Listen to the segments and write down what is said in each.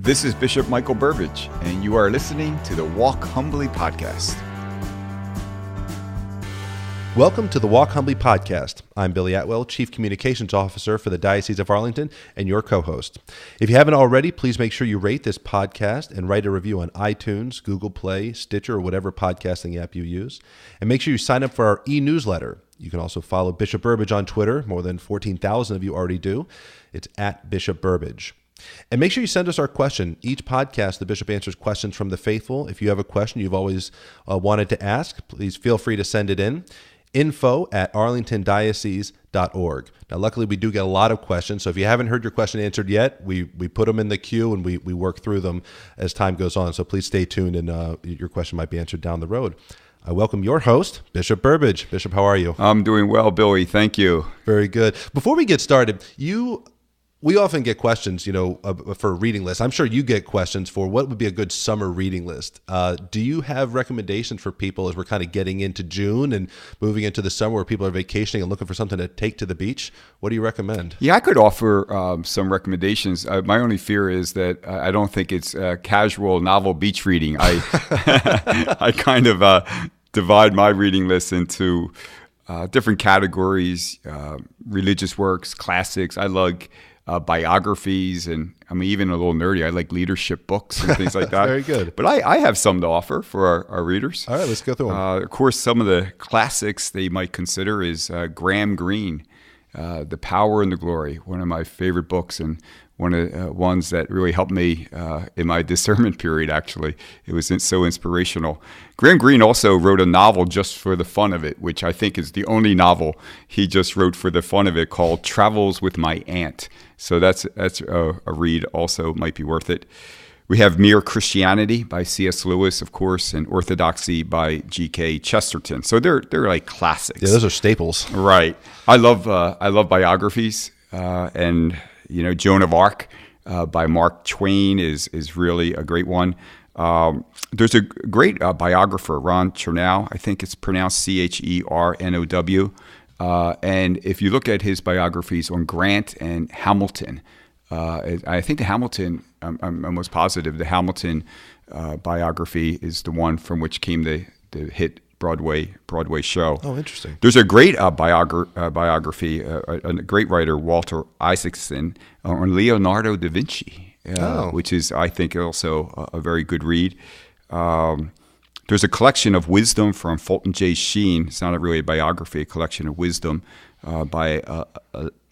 This is Bishop Michael Burbidge, and you are listening to the Walk Humbly Podcast. Welcome to the Walk Humbly Podcast. I'm Billy Atwell, Chief Communications Officer for the Diocese of Arlington, and your co-host. If you haven't already, please make sure you rate this podcast and write a review on iTunes, Google Play, Stitcher, or whatever podcasting app you use. And make sure you sign up for our e-newsletter. You can also follow Bishop Burbidge on Twitter. More than 14,000 of you already do. It's at Bishop Burbidge. And make sure you send us our question. Each podcast, the Bishop answers questions from the faithful. If you have a question you've always wanted to ask, please feel free to send it in. info@arlingtondiocese.org. Now, luckily, we do get a lot of questions, so if you haven't heard your question answered yet, we put them in the queue and we work through them as time goes on, so please stay tuned and your question might be answered down the road. I welcome your host, Bishop Burbidge. Bishop, how are you? I'm doing well, Billy. Thank you. Very good. Before we get started, we often get questions, for a reading list. I'm sure you get questions for what would be a good summer reading list. Do you have recommendations for people as we're kind of getting into June and moving into the summer where people are vacationing and looking for something to take to the beach? What do you recommend? Yeah, I could offer some recommendations. My only fear is that I don't think it's casual novel beach reading. I kind of divide my reading list into different categories, religious works, classics. I like biographies, and even a little nerdy. I like leadership books and things like that. Very good. But I have some to offer for our readers. All right, let's go through them. Of course, some of the classics they might consider is Graham Greene, The Power and the Glory, one of my favorite books, and one of the ones that really helped me in my discernment period, actually. It was so inspirational. Graham Greene also wrote a novel just for the fun of it, which I think is the only novel he just wrote for the fun of it, called Travels with My Aunt. So that's a read, also might be worth it. We have Mere Christianity by C.S. Lewis, of course, and Orthodoxy by G.K. Chesterton. So they're like classics. Yeah, those are staples. Right. I love biographies, and Joan of Arc by Mark Twain is really a great one. There's a great biographer, Ron Chernow. I think it's pronounced Chernow. And if you look at his biographies on Grant and Hamilton, I think the Hamilton, I'm almost positive the Hamilton biography is the one from which came the hit Broadway show. Oh, interesting. There's a great biography, a great writer, Walter Isaacson, on Leonardo da Vinci, which is, I think, also a very good read. There's a collection of wisdom from Fulton J. Sheen. It's not really a biography, a collection of wisdom by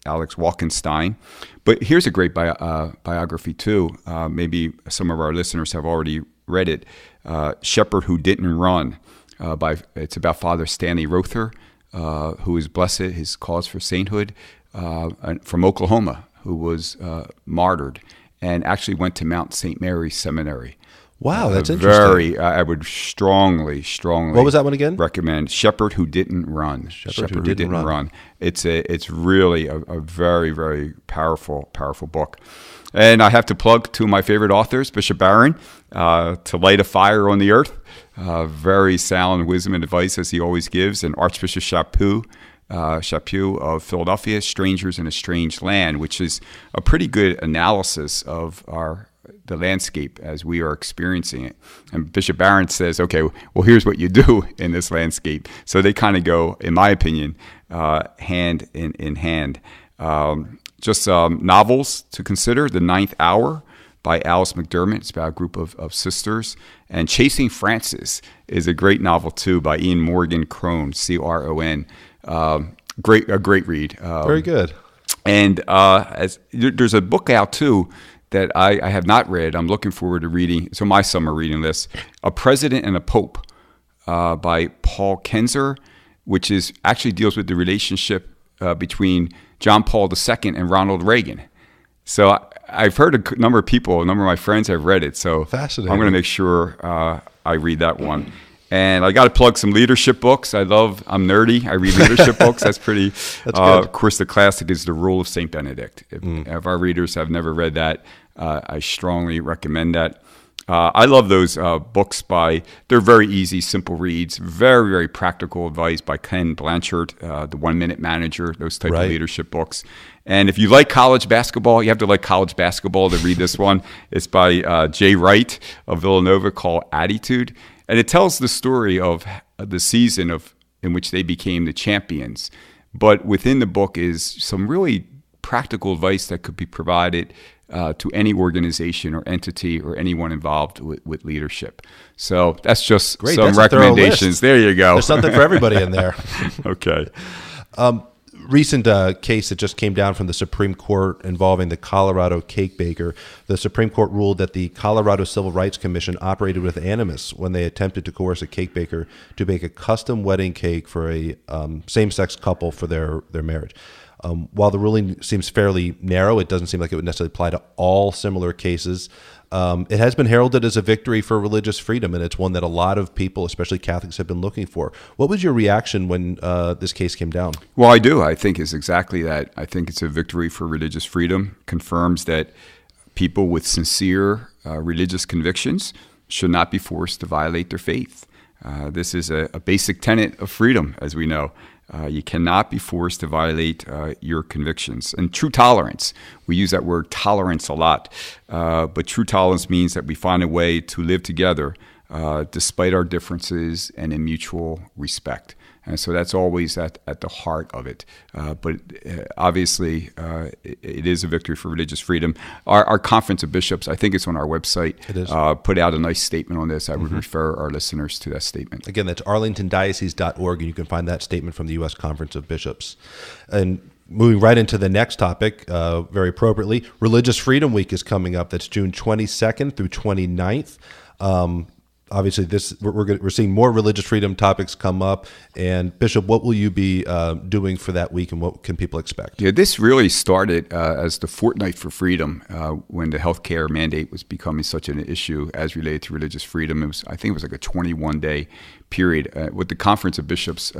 Alex Walkenstein. But here's a great biography, too. Maybe some of our listeners have already read it. Shepherd Who Didn't Run. It's about Father Stanley Rother, who is blessed, his cause for sainthood, from Oklahoma, who was martyred and actually went to Mount St. Mary's Seminary. Wow, that's interesting. I would strongly. What was that one again? Recommend Shepherd Who Didn't Run. Shepherd Who Didn't Run. It's really a very, very powerful book. And I have to plug two of my favorite authors, Bishop Barron, To Light a Fire on the Earth. Very sound wisdom and advice as he always gives, and Archbishop Chaput of Philadelphia, Strangers in a Strange Land, which is a pretty good analysis of the landscape as we are experiencing it. And Bishop Barron says, okay, well, here's what you do in this landscape. So they kind of go, in my opinion, hand in hand. Just novels to consider. The Ninth Hour by Alice McDermott. It's about a group of sisters. And Chasing Francis is a great novel, too, by Ian Morgan Cron, C-R-O-N. A great read. Very good. And there's a book out, too, that I have not read. I'm looking forward to reading. It's on my summer reading list. A President and a Pope by Paul Kenzer, which actually deals with the relationship between John Paul II and Ronald Reagan. So I've heard a number of my friends have read it. So fascinating. I'm going to make sure I read that one. And I got to plug some leadership books. I'm nerdy. I read leadership books. That's pretty. That's good. Of course, the classic is The Rule of St. Benedict. If our readers have never read that, I strongly recommend that. I love those books they're very easy, simple reads, very, very practical advice by Ken Blanchard, the 1 Minute Manager, those type of leadership books. And if you like college basketball, you have to like college basketball to read this one. It's by Jay Wright of Villanova, called Attitude. And it tells the story of the season in which they became the champions. But within the book is some really practical advice that could be provided to any organization or entity or anyone involved with leadership. So that's just some recommendations. There you go. There's something for everybody in there. Okay. Recent case that just came down from the Supreme Court involving the Colorado cake baker. The Supreme Court ruled that the Colorado Civil Rights Commission operated with animus when they attempted to coerce a cake baker to bake a custom wedding cake for a same-sex couple for their marriage. While the ruling seems fairly narrow, it doesn't seem like it would necessarily apply to all similar cases. It has been heralded as a victory for religious freedom, and it's one that a lot of people, especially Catholics, have been looking for. What was your reaction when this case came down? Well, I do. I think it's exactly that. I think it's a victory for religious freedom, confirms that people with sincere religious convictions should not be forced to violate their faith. This is a basic tenet of freedom, as we know. You cannot be forced to violate your convictions. And true tolerance, we use that word tolerance a lot, but true tolerance means that we find a way to live together despite our differences and in mutual respect. And so that's always at the heart of it. But obviously, it is a victory for religious freedom. Our Conference of Bishops, I think it's on our website, put out a nice statement on this. I would refer our listeners to that statement. Again, that's arlingtondiocese.org, and you can find that statement from the U.S. Conference of Bishops. And moving right into the next topic, very appropriately, Religious Freedom Week is coming up. That's June 22nd through 29th. Obviously, we're seeing more religious freedom topics come up. And Bishop, what will you be doing for that week, and what can people expect? Yeah, this really started as the Fortnight for Freedom when the healthcare mandate was becoming such an issue as related to religious freedom. I think it was like a 21-day period. What the Conference of Bishops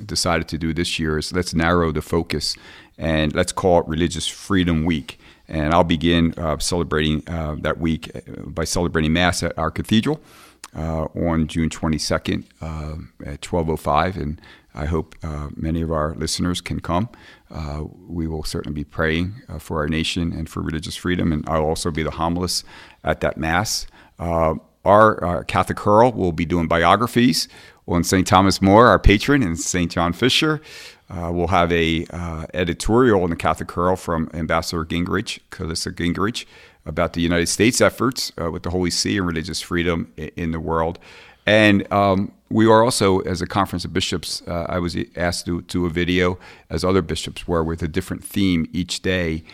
decided to do this year is let's narrow the focus and let's call it Religious Freedom Week. And I'll begin celebrating that week by celebrating Mass at our cathedral on June 22nd at 12:05, and I hope many of our listeners can come. We will certainly be praying for our nation and for religious freedom, and I'll also be the homilist at that Mass. Our Catholic Herald will be doing biographies on St. Thomas More, our patron, and St. John Fisher. We'll have a editorial in the Catholic Herald from Ambassador Gingrich, Calissa Gingrich, about the United States efforts with the Holy See and religious freedom in the world. And we are also, as a Conference of Bishops, I was asked to do a video, as other bishops were, with a different theme each day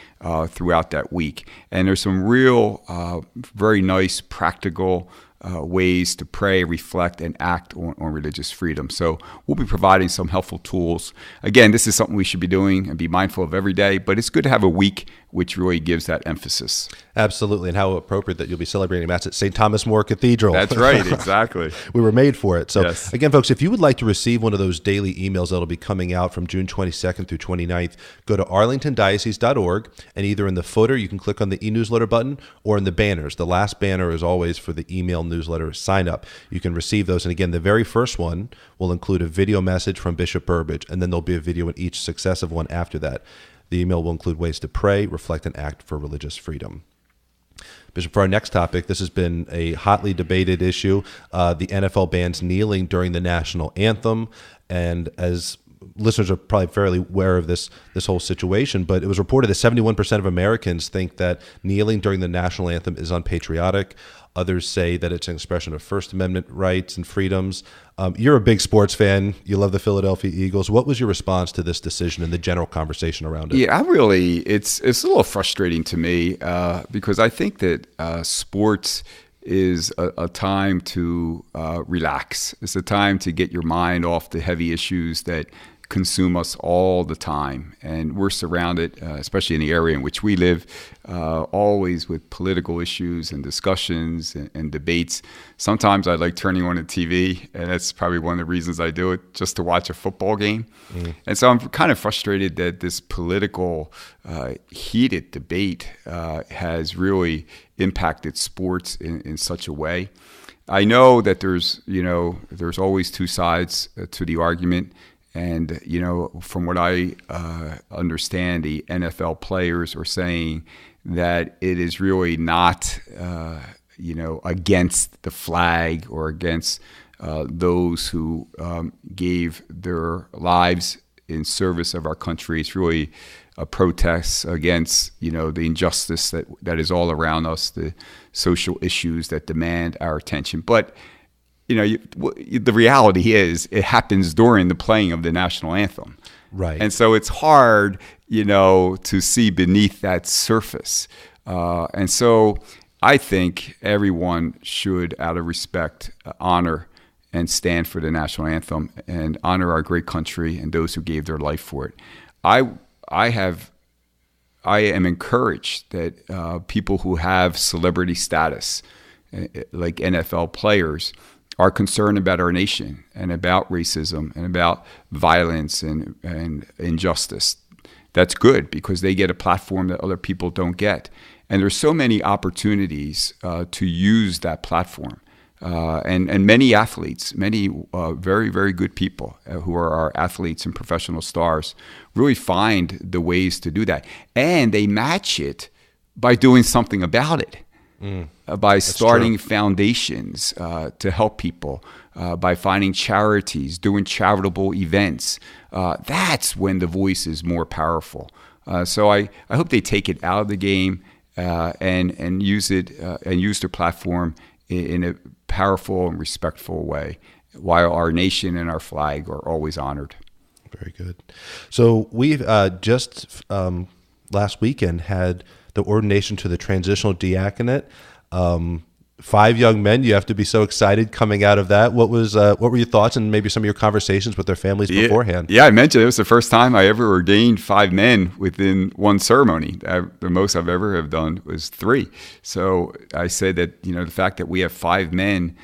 throughout that week. And there's some real, very nice, practical ways to pray, reflect, and act on religious freedom. So we'll be providing some helpful tools. Again, this is something we should be doing and be mindful of every day, but it's good to have a week which really gives that emphasis. Absolutely, and how appropriate that you'll be celebrating Mass at St. Thomas More Cathedral. That's right, exactly. We were made for it. So yes. Again, folks, if you would like to receive one of those daily emails that'll be coming out from June 22nd through 29th, go to arlingtondiocese.org, and either in the footer you can click on the e-newsletter button, or in the banners. The last banner is always for the email newsletter sign up. You can receive those, and again, the very first one will include a video message from Bishop Burbidge, and then there'll be a video in each successive one after that. The email will include ways to pray, reflect, and act for religious freedom. Bishop, for our next topic, this has been a hotly debated issue. The NFL bans kneeling during the National Anthem, and as listeners are probably fairly aware of this whole situation, but it was reported that 71% of Americans think that kneeling during the National Anthem is unpatriotic. Others say that it's an expression of First Amendment rights and freedoms. You're a big sports fan. You love the Philadelphia Eagles. What was your response to this decision and the general conversation around it? Yeah, it's a little frustrating to me because I think that sports is a time to relax. It's a time to get your mind off the heavy issues that consume us all the time. And we're surrounded, especially in the area in which we live, always with political issues and discussions and debates. Sometimes I like turning on the TV, and that's probably one of the reasons I do it, just to watch a football game. And so I'm kind of frustrated that this political heated debate has really impacted sports in such a way. I know that there's always two sides to the argument. And, from what I understand, the NFL players are saying that it is really not, against the flag or against those who gave their lives in service of our country. It's really a protest against, the injustice that is all around us, the social issues that demand our attention. But the reality is it happens during the playing of the national anthem. Right. And so it's hard, to see beneath that surface. And so I think everyone should, out of respect, honor and stand for the national anthem and honor our great country and those who gave their life for it. I am encouraged that people who have celebrity status, like NFL players, are concerned about our nation and about racism and about violence and injustice. That's good because they get a platform that other people don't get. And there's so many opportunities to use that platform. And many athletes, many very, very good people who are our athletes and professional stars really find the ways to do that. And they match it by doing something about it. By starting foundations to help people, by finding charities, doing charitable events. That's when the voice is more powerful. So I hope they take it out of the game and use it and use their platform in a powerful and respectful way, while our nation and our flag are always honored. Very good. So we've just last weekend had the ordination to the transitional diaconate. 5 young men. You have to be so excited coming out of that. What were your thoughts and maybe some of your conversations with their families beforehand? Yeah, I mentioned it was the first time I ever ordained 5 men within one ceremony. The most I've ever have done was 3. So I said that the fact that we have 5 men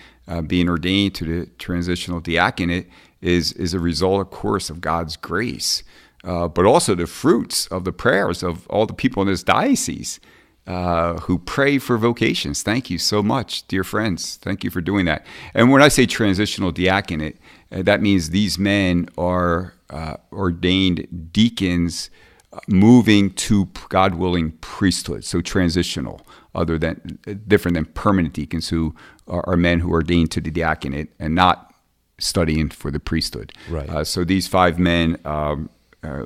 being ordained to the transitional diaconate is a result, of course, of God's grace, but also the fruits of the prayers of all the people in this diocese who pray for vocations. Thank you so much, dear friends. Thank you for doing that. And when I say transitional diaconate, that means these men are ordained deacons moving to, God willing, priesthood. So transitional, different than permanent deacons, who are men who are ordained to the diaconate and not studying for the priesthood. Right. So these 5 men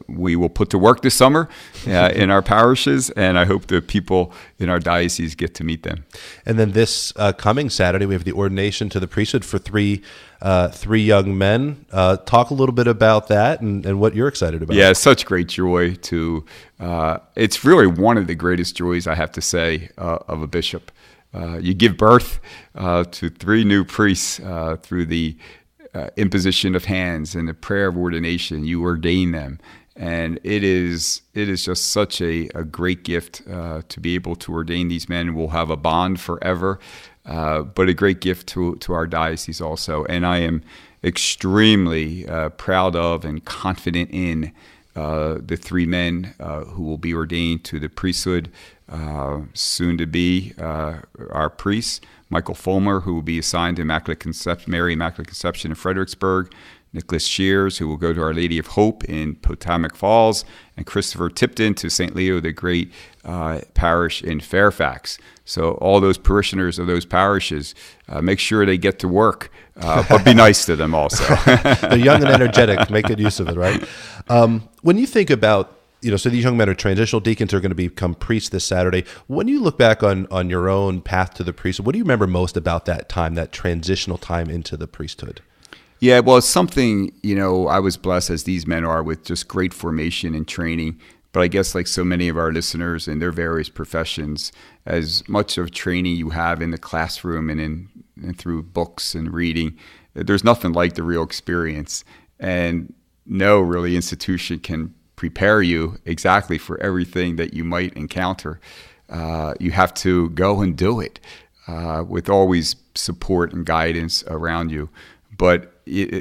we will put to work this summer in our parishes, and I hope the people in our diocese get to meet them. And then this coming Saturday, we have the ordination to the priesthood for 3 young men. Talk a little bit about that and what you're excited about. Yeah, such great joy to. It's really one of the greatest joys, I have to say, of a bishop. You give birth to 3 new priests through the imposition of hands and the prayer of ordination. You ordain them, and it is just such a great gift to be able to ordain these men. We'll have a bond forever, but a great gift to our diocese also. And I am extremely proud of and confident in the 3 men who will be ordained to the priesthood, soon to be our priests. Michael Fulmer, who will be assigned to Mary Immaculate Conception in Fredericksburg, Nicholas Shears, who will go to Our Lady of Hope in Potomac Falls, and Christopher Tipton to St. Leo the Great parish in Fairfax. So all those parishioners of those parishes, make sure they get to work, but be nice to them also. They're young and energetic. Make good use of it, right? When you think about, so these young men are transitional deacons, are going to become priests this Saturday. When you look back on your own path to the priesthood, what do you remember most about that time, that transitional time into the priesthood? Yeah, well, it's something, I was blessed, as these men are, with just great formation and training. But I guess like so many of our listeners in their various professions, as much of training you have in the classroom and through books and reading, there's nothing like the real experience. And no really institution can prepare you exactly for everything that you might encounter. You have to go and do it with always support and guidance around you. But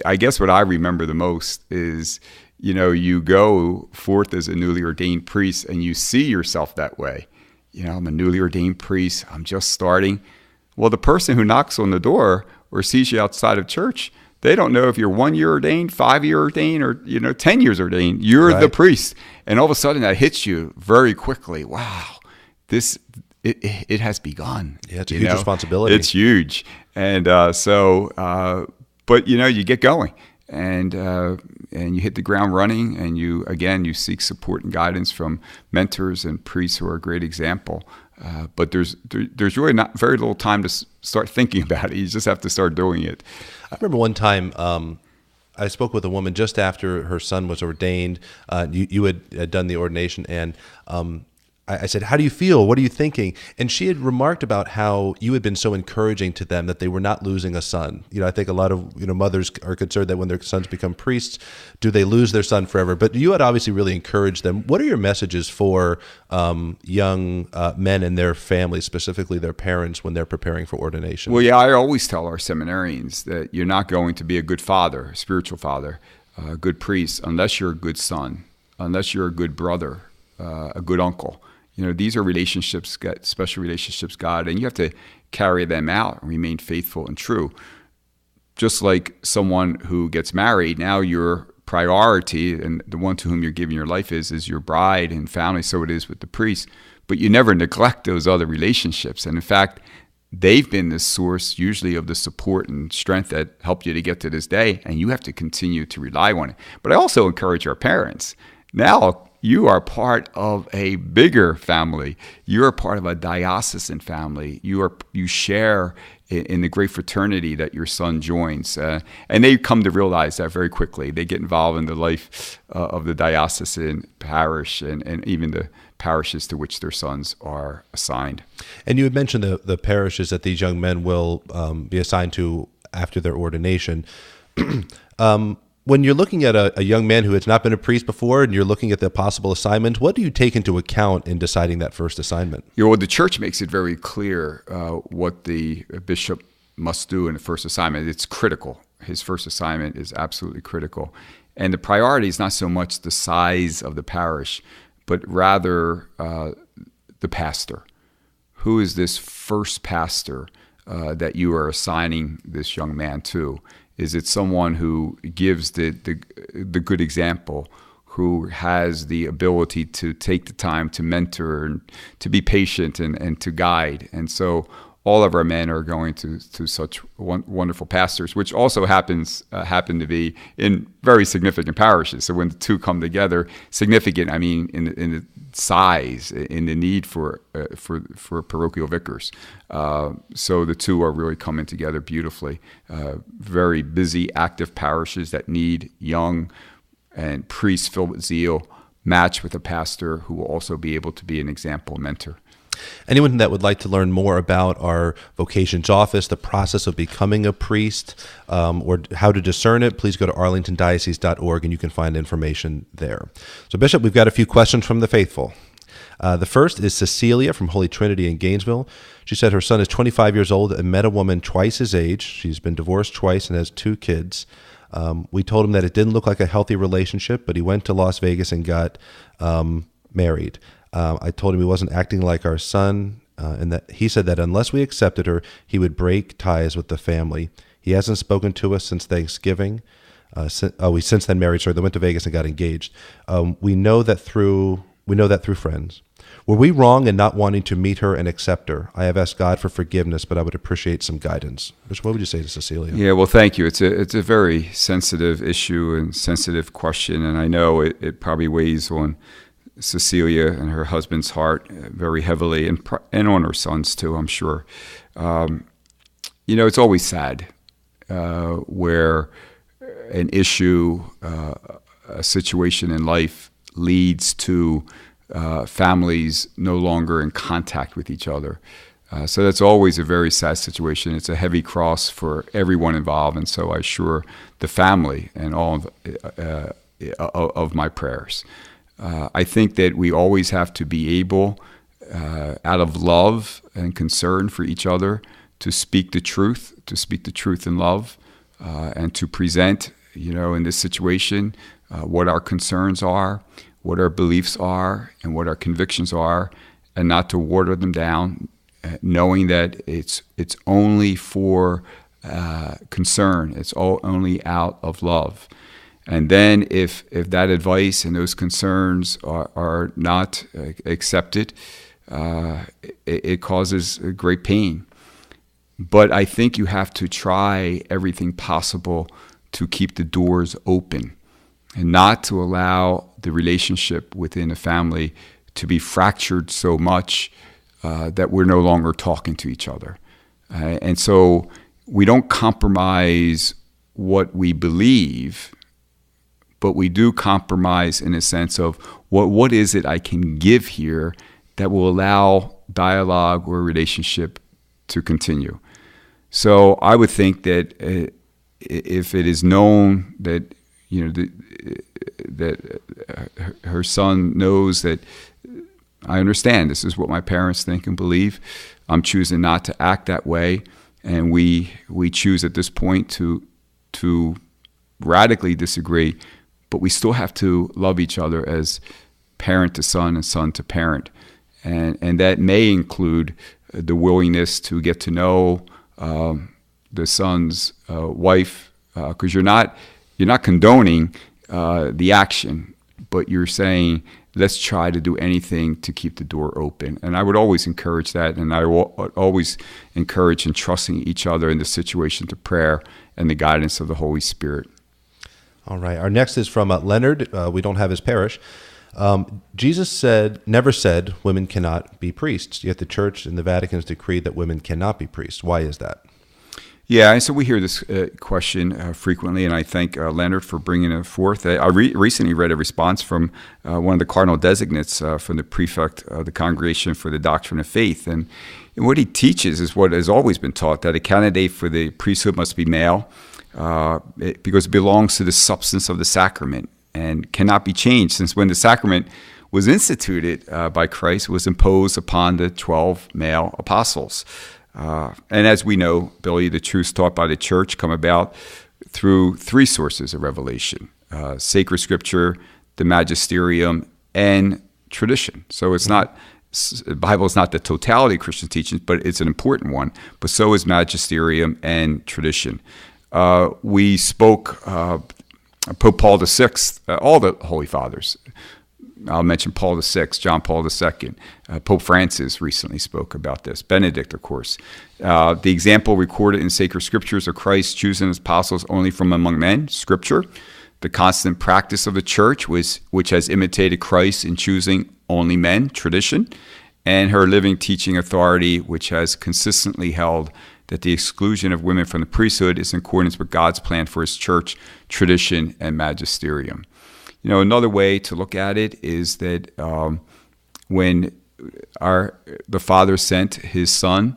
I guess what I remember the most is, you go forth as a newly ordained priest and you see yourself that way. I'm a newly ordained priest. I'm just starting. Well, the person who knocks on the door or sees you outside of church, they don't know if you're 1 year ordained, 5 year ordained, or 10 years ordained. You're right. The priest, and all of a sudden that hits you very quickly. Wow, it has begun. Yeah, it's a huge responsibility. It's huge, and but you get going, and you hit the ground running, and you seek support and guidance from mentors and priests who are a great example. But there's really not very little time to start thinking about it. You just have to start doing it. I remember one time I spoke with a woman just after her son was ordained. You had done the ordination, and I said, "How do you feel? What are you thinking?" And she had remarked about how you had been so encouraging to them that they were not losing a son. I think a lot of mothers are concerned that when their sons become priests, do they lose their son forever? But you had obviously really encouraged them. What are your messages for young men and their families, specifically their parents, when they're preparing for ordination? Well, I always tell our seminarians that you're not going to be a good father, a spiritual father, a good priest, unless you're a good son, unless you're a good brother, a good uncle. These are relationships, special relationships, God, and you have to carry them out and remain faithful and true. Just like someone who gets married, now your priority and the one to whom you're giving your life is your bride and family, so it is with the priest. But you never neglect those other relationships. And in fact, they've been the source usually of the support and strength that helped you to get to this day, and you have to continue to rely on it. But I also encourage our parents. Now, you are part of a bigger family. You're part of a diocesan family. You share in the great fraternity that your son joins. And they come to realize that very quickly. They get involved in the life of the diocesan parish and even the parishes to which their sons are assigned. And you had mentioned the parishes that these young men will be assigned to after their ordination. When you're looking at a young man who has not been a priest before and you're looking at the possible assignment, what do you take into account in deciding that first assignment? Well, the church makes it very clear what the bishop must do in the first assignment. It's critical. His first assignment is absolutely critical. And the priority is not so much the size of the parish, but rather the pastor. Who is this first pastor that you are assigning this young man to? Is it someone who gives the good example, who has the ability to take the time to mentor and to be patient and to guide? And so all of our men are going to such wonderful pastors, which also happen to be in very significant parishes. So when the two come together, significant, I mean, in the size, in the need for parochial vicars. So the two are really coming together beautifully. Very busy, active parishes that need young and priests filled with zeal, matched with a pastor who will also be able to be an example mentor. Anyone that would like to learn more about our vocations office, the process of becoming a priest, or how to discern it, please go to arlingtondiocese.org and you can find information there. So, Bishop, we've got a few questions from the faithful. The first is Cecilia from Holy Trinity in Gainesville. She said her son is 25 years old and met a woman twice his age. She's been divorced twice and has 2 kids. We told him that it didn't look like a healthy relationship, but he went to Las Vegas and got married. I told him he wasn't acting like our son, and that he said that unless we accepted her, he would break ties with the family. He hasn't spoken to us since Thanksgiving. We since then married. Sorry, they went to Vegas and got engaged. We know that through friends. Were we wrong in not wanting to meet her and accept her? I have asked God for forgiveness, but I would appreciate some guidance. Bishop, what would you say to Cecilia? Yeah, well, thank you. It's a very sensitive issue and sensitive question, and I know it probably weighs on Cecilia and her husband's heart very heavily, and on her sons too, I'm sure. It's always sad where an issue, a situation in life leads to families no longer in contact with each other. So that's always a very sad situation. It's a heavy cross for everyone involved, and so I assure the family and all of my prayers. I think that we always have to be able, out of love and concern for each other, to speak the truth in love, and to present, in this situation, what our concerns are, what our beliefs are, and what our convictions are, and not to water them down, knowing that it's only for concern. It's all only out of love. And then if that advice and those concerns are not accepted, it causes great pain. But I think you have to try everything possible to keep the doors open and not to allow the relationship within a family to be fractured so much that we're no longer talking to each other. And so we don't compromise what we believe, but we do compromise in a sense of what is it I can give here that will allow dialogue or relationship to continue. So I would think that if it is known that that her son knows that I understand this is what my parents think and believe, I'm choosing not to act that way, and we choose at this point to radically disagree, but we still have to love each other as parent to son and son to parent, and that may include the willingness to get to know the son's wife, because you're not condoning the action, but you're saying, let's try to do anything to keep the door open. And I would always encourage that, and I would always encourage entrusting each other in the situation to prayer and the guidance of the Holy Spirit. All right. Our next is from Leonard. We don't have his parish. Jesus never said women cannot be priests, yet the Church and the Vatican has decreed that women cannot be priests. Why is that? Yeah, and so we hear this question frequently, and I thank Leonard for bringing it forth. I recently read a response from one of the cardinal designates from the prefect of the Congregation for the Doctrine of Faith, and what he teaches is what has always been taught, that a candidate for the priesthood must be male, because it belongs to the substance of the sacrament and cannot be changed, since when the sacrament was instituted by Christ, it was imposed upon the 12 male apostles. And as we know, Billy, the truths taught by the Church come about through three sources of revelation: sacred scripture, the magisterium, and tradition. So it's not, the Bible is not the totality of Christian teachings, but it's an important one. But so is magisterium and tradition. We spoke, Pope Paul VI, all the Holy Fathers. I'll mention Paul VI, John Paul II. Pope Francis recently spoke about this. Benedict, of course. The example recorded in sacred scriptures of Christ choosing his apostles only from among men, scripture. The constant practice of the Church, which has imitated Christ in choosing only men, tradition. And her living teaching authority, which has consistently held that the exclusion of women from the priesthood is in accordance with God's plan for his Church, tradition, and magisterium. Another way to look at it is that when the Father sent his Son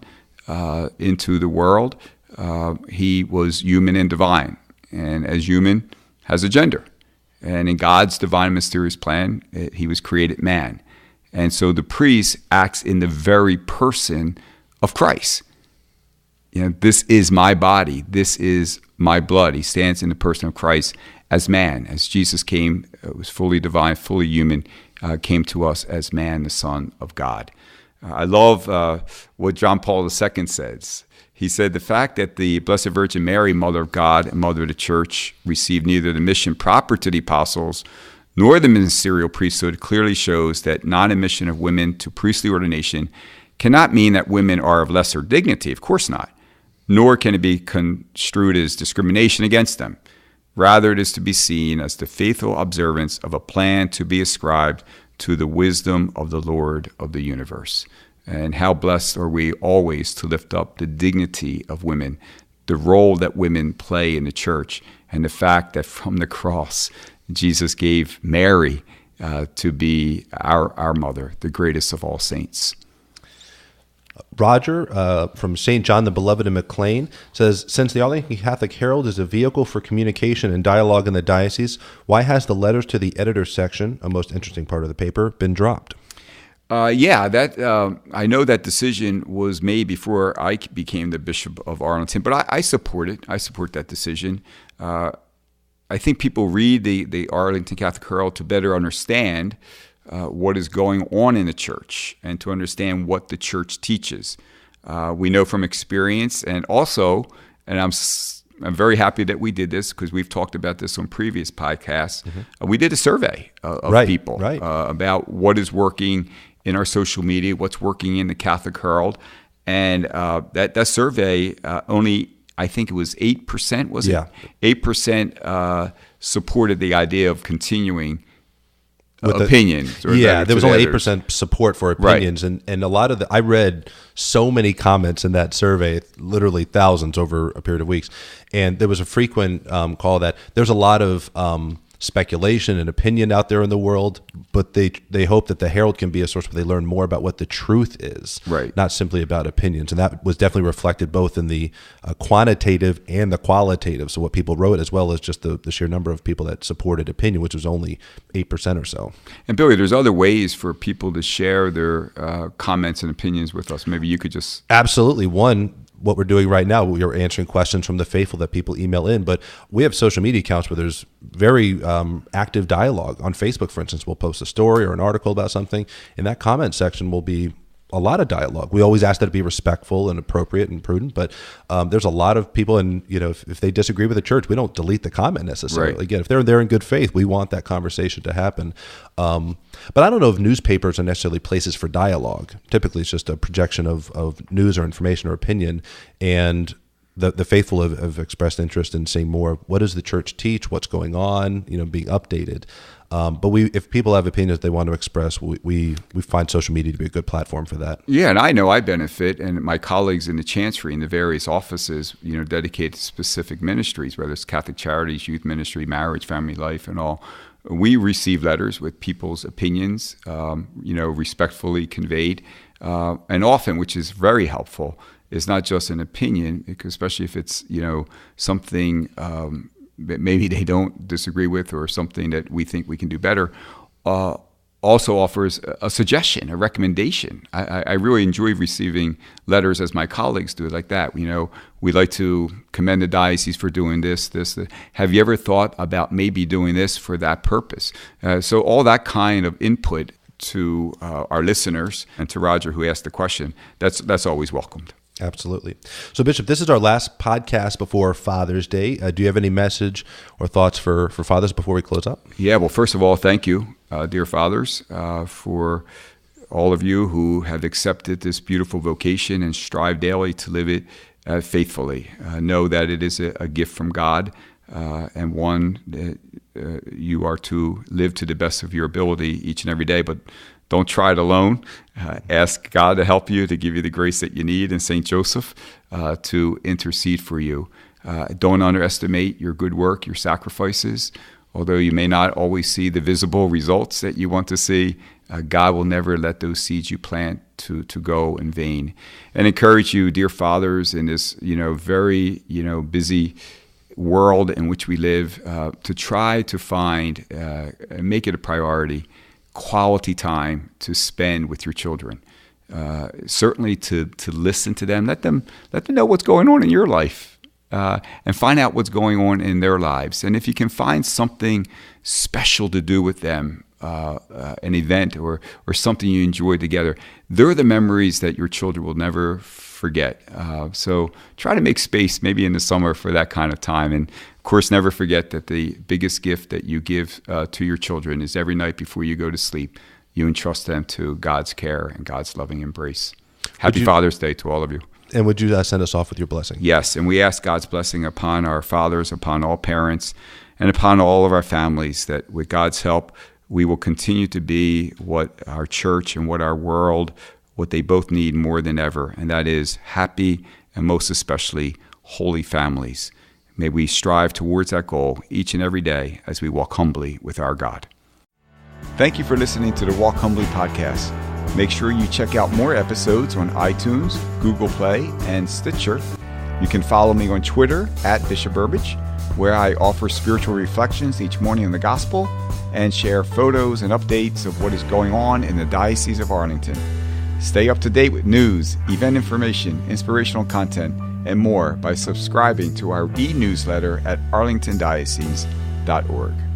into the world, he was human and divine, and as human has a gender. And in God's divine mysterious plan, he was created man. And so the priest acts in the very person of Christ. This is my body, this is my blood. He stands in the person of Christ as man, as Jesus came, was fully divine, fully human, came to us as man, the Son of God. I love what John Paul II says. He said, the fact that the Blessed Virgin Mary, Mother of God and Mother of the Church, received neither the mission proper to the apostles nor the ministerial priesthood clearly shows that non-admission of women to priestly ordination cannot mean that women are of lesser dignity. Of course not. Nor can it be construed as discrimination against them. Rather, it is to be seen as the faithful observance of a plan to be ascribed to the wisdom of the Lord of the universe. And how blessed are we always to lift up the dignity of women, the role that women play in the Church, and the fact that from the cross, Jesus gave Mary to be our mother, the greatest of all saints. Roger from St. John the Beloved in McLean says, since the Arlington Catholic Herald is a vehicle for communication and dialogue in the diocese, why has the letters to the editor section, a most interesting part of the paper, been dropped? I know that decision was made before I became the Bishop of Arlington, but I support it. I support that decision. I think people read the Arlington Catholic Herald to better understand what is going on in the church and to understand what the church teaches. We know from experience, and also, and I'm very happy that we did this because we've talked about this on previous podcasts. We did a survey of people about what is working in our social media, what's working in the Catholic Herald, and that survey only, I think it was 8%, was it? Yeah. 8% supported the idea of continuing opinions. There was only 8% support for opinions, and a lot of I read so many comments in that survey, literally thousands over a period of weeks, and there was a frequent call that there's a lot of speculation and opinion out there in the world, but they hope that the Herald can be a source where they learn more about what the truth is, not simply about opinions. And that was definitely reflected both in the quantitative and the qualitative, so what people wrote, as well as just the sheer number of people that supported opinion, which was only 8% or so. And Billy, there's other ways for people to share their comments and opinions with us. Maybe you could just... Absolutely. One, what we're doing right now, we are answering questions from the faithful that people email in, but we have social media accounts where there's very active dialogue. On Facebook, for instance, we'll post a story or an article about something. In that comment section will be a lot of dialogue. We always ask that it be respectful and appropriate and prudent, but there's a lot of people, and if they disagree with the church, we don't delete the comment necessarily. Again, if they're there in good faith, we want that conversation to happen. But I don't know if newspapers are necessarily places for dialogue. Typically, it's just a projection of news or information or opinion, and the faithful have expressed interest in seeing more. What does the church teach? What's going on? Being updated. But if people have opinions they want to express, we find social media to be a good platform for that. Yeah, and I know I benefit, and my colleagues in the chancery in the various offices, dedicated to specific ministries, whether it's Catholic Charities, youth ministry, marriage, family life, and all. We receive letters with people's opinions, respectfully conveyed, and often, which is very helpful, is not just an opinion, especially if it's something that maybe they don't disagree with or something that we think we can do better. Also offers a suggestion, a recommendation. I really enjoy receiving letters, as my colleagues do, like that. We'd like to commend the diocese for doing this. Have you ever thought about maybe doing this for that purpose? So all that kind of input to our listeners, and to Roger, who asked the question, that's always welcomed. Absolutely. So, Bishop, this is our last podcast before Father's Day. Do you have any message or thoughts for fathers before we close up? Yeah, well, first of all, thank you, dear fathers, for all of you who have accepted this beautiful vocation and strive daily to live it faithfully. Know that it is a gift from God, and one that you are to live to the best of your ability each and every day, but don't try it alone. Ask God to help you, to give you the grace that you need, and St. Joseph to intercede for you. Don't underestimate your good work, your sacrifices. Although you may not always see the visible results that you want to see, God will never let those seeds you plant to go in vain. And encourage you, dear fathers, in this very busy world in which we live, to try to find and make it a priority quality time to spend with your children. Certainly to listen to them, let them know what's going on in your life, and find out what's going on in their lives. And if you can find something special to do with them, an event or something you enjoy together, they're the memories that your children will never forget. So try to make space maybe in the summer for that kind of time. And of course, never forget that the biggest gift that you give to your children is every night before you go to sleep, you entrust them to God's care and God's loving embrace. Happy Father's Day to all of you. And would you send us off with your blessing? Yes, and we ask God's blessing upon our fathers, upon all parents, and upon all of our families, that with God's help, we will continue to be what our church and what our world, what they both need more than ever, and that is happy and most especially holy families. May we strive towards that goal each and every day as we walk humbly with our God. Thank you for listening to the Walk Humbly Podcast. Make sure you check out more episodes on iTunes, Google Play, and Stitcher. You can follow me on Twitter at Bishop Burbidge, where I offer spiritual reflections each morning in the gospel and share photos and updates of what is going on in the Diocese of Arlington. Stay up to date with news, event information, inspirational content, and more by subscribing to our e-newsletter at arlingtondiocese.org.